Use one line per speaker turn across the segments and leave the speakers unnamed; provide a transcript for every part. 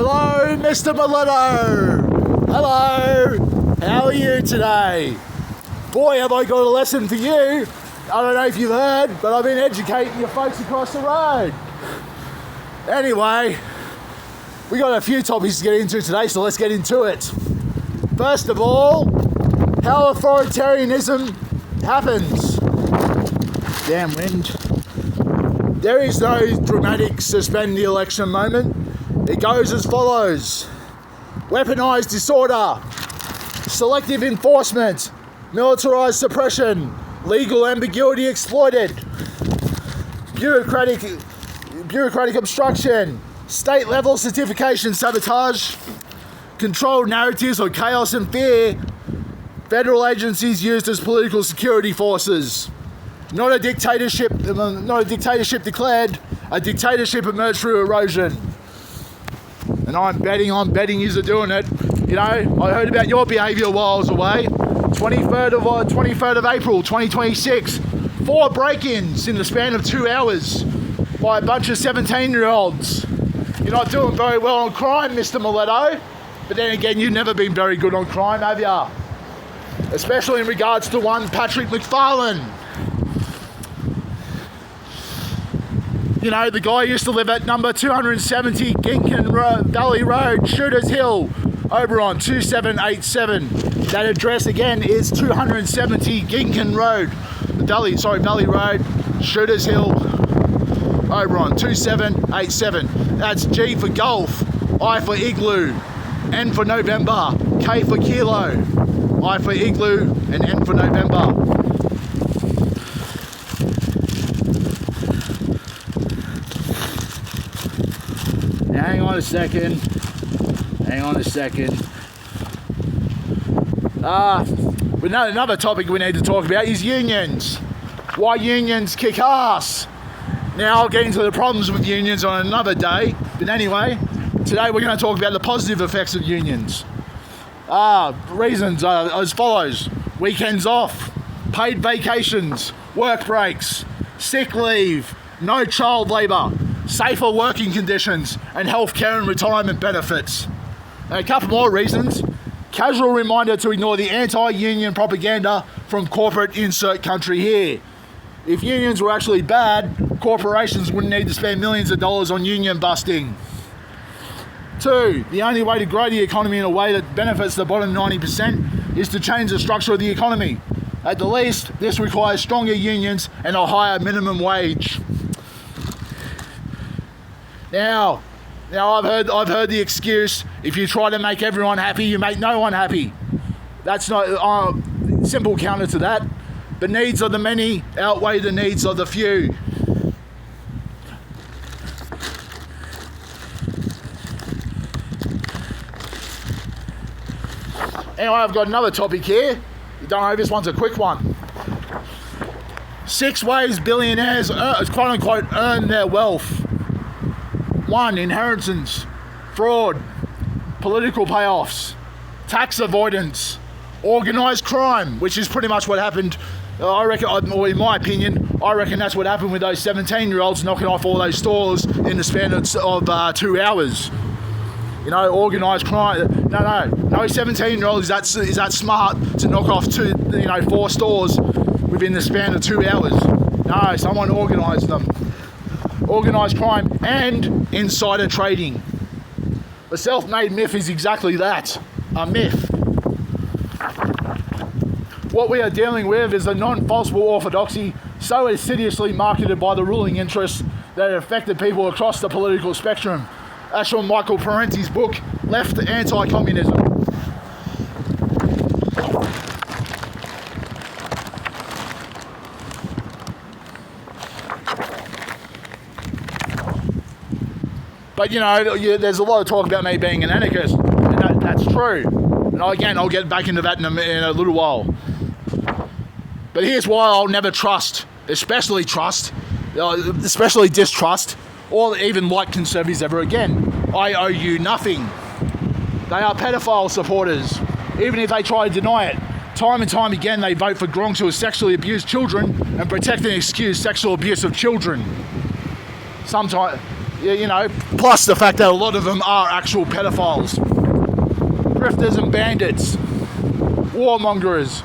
Hello, Mr. Miletto. Hello. How are you today? Boy, have I got a lesson for you. I don't know if you've heard, but I've been educating your folks across the road. Anyway, we got a few topics to get into today, so let's get into it. First of all, how authoritarianism happens. Damn wind. There is no dramatic suspend the election moment. It goes as follows. Weaponized disorder, selective enforcement, militarized suppression, legal ambiguity exploited, bureaucratic obstruction, state-level certification sabotage, controlled narratives of chaos and fear, federal agencies used as political security forces. Not a dictatorship declared, a dictatorship emerged through erosion. And I'm betting you're doing it. You know, I heard about your behaviour a while away. 23rd of April 2026, 4 break-ins in the span of 2 hours by a bunch of 17-year-olds. You're not doing very well on crime, Mr. Miletto. But then again, you've never been very good on crime, have you? Especially in regards to one Patrick McFarlane. You know, the guy used to live at number 270 Ginkin Valley Road, Shooters Hill, over on 2787. That address again is 270 Ginkin Road, Valley Road, Shooters Hill, over on 2787. That's G for golf, I for igloo, N for November, K for kilo, I for igloo, and N for November. Hang on a second. But another topic we need to talk about is unions. Why unions kick ass. Now I'll get into the problems with unions on another day. But anyway, today we're going to talk about the positive effects of unions. Reasons are as follows. Weekends off, paid vacations, work breaks, sick leave, no child labour, safer working conditions, and healthcare and retirement benefits. And a couple more reasons. Casual reminder to ignore the anti-union propaganda from corporate insert country here. If unions were actually bad, corporations wouldn't need to spend millions of dollars on union busting. 2, the only way to grow the economy in a way that benefits the bottom 90% is to change the structure of the economy. At the least, this requires stronger unions and a higher minimum wage. Now I've heard the excuse, if you try to make everyone happy, you make no one happy. That's not simple counter to that. The needs of the many outweigh the needs of the few. Anyway, I've got another topic here. Don't know, this one's a quick one. 6 ways billionaires, quote unquote, earn their wealth. 1, inheritance, fraud, political payoffs, tax avoidance, organised crime, which is pretty much what happened. I reckon, or in my opinion, I reckon that's what happened with those 17-year-olds knocking off all those stores in the span of 2 hours. You know, organised crime. No 17-year-old is that smart to knock off 4 stores within the span of 2 hours. No, someone organised them. Organised crime and insider trading. The self-made myth is exactly that, a myth. What we are dealing with is a non-falsifiable orthodoxy so insidiously marketed by the ruling interests that it affected people across the political spectrum. That's from Michael Parenti's book, Left Anti-Communism. But you know, there's a lot of talk about me being an anarchist, and that's true. And again, I'll get back into that in a little while. But here's why I'll never trust, especially distrust, or even like conservatives ever again. I owe you nothing. They are pedophile supporters, even if they try to deny it. Time and time again, they vote for Gronk to sexually abuse children and protect and excuse sexual abuse of children. Sometimes You know, plus the fact that a lot of them are actual pedophiles, grifters and bandits, warmongers,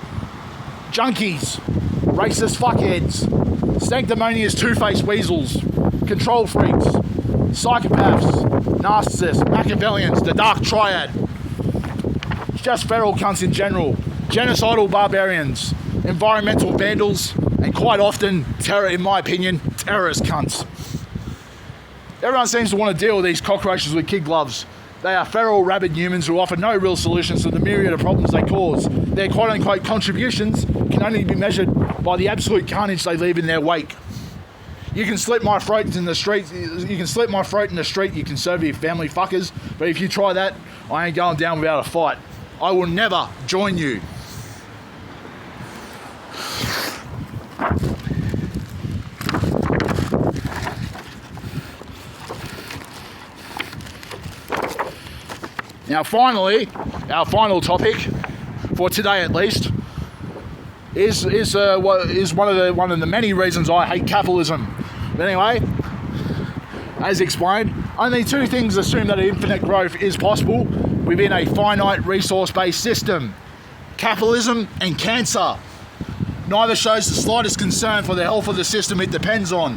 junkies, racist fuckheads, sanctimonious two-faced weasels, control freaks, psychopaths, narcissists, Machiavellians, the dark triad, just feral cunts in general, genocidal barbarians, environmental vandals, and quite often, in my opinion, terrorist cunts. Everyone seems to want to deal with these cockroaches with kid gloves. They are feral, rabid humans who offer no real solutions to the myriad of problems they cause. Their quote-unquote contributions can only be measured by the absolute carnage they leave in their wake. You can slit my throat in the street, you can conservative family fuckers, but if you try that, I ain't going down without a fight. I will never join you. Now finally, our final topic, for today at least, is one of the many reasons I hate capitalism. But anyway, as explained, only two things assume that infinite growth is possible within a finite resource-based system: capitalism and cancer. Neither shows the slightest concern for the health of the system it depends on.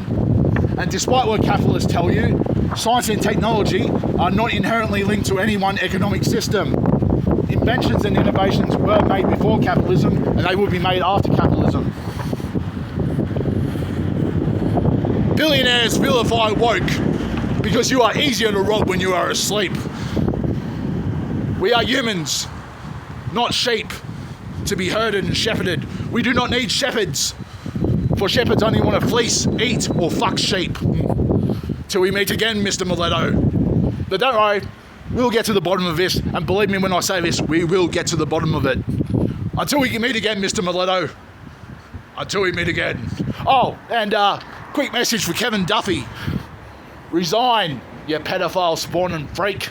And despite what capitalists tell you, science and technology are not inherently linked to any one economic system. Inventions and innovations were made before capitalism, and they will be made after capitalism. Billionaires vilify woke because you are easier to rob when you are asleep. We are humans, not sheep, to be herded and shepherded. We do not need shepherds, for shepherds only want to fleece, eat, or fuck sheep. Till we meet again, Mr. Miletto. But don't worry, we'll get to the bottom of this, and believe me when I say this, we will get to the bottom of it. Until we can meet again, Mr. Miletto. Until we meet again. Oh, and quick message for Kevin Duffy. Resign, you pedophile spawning freak.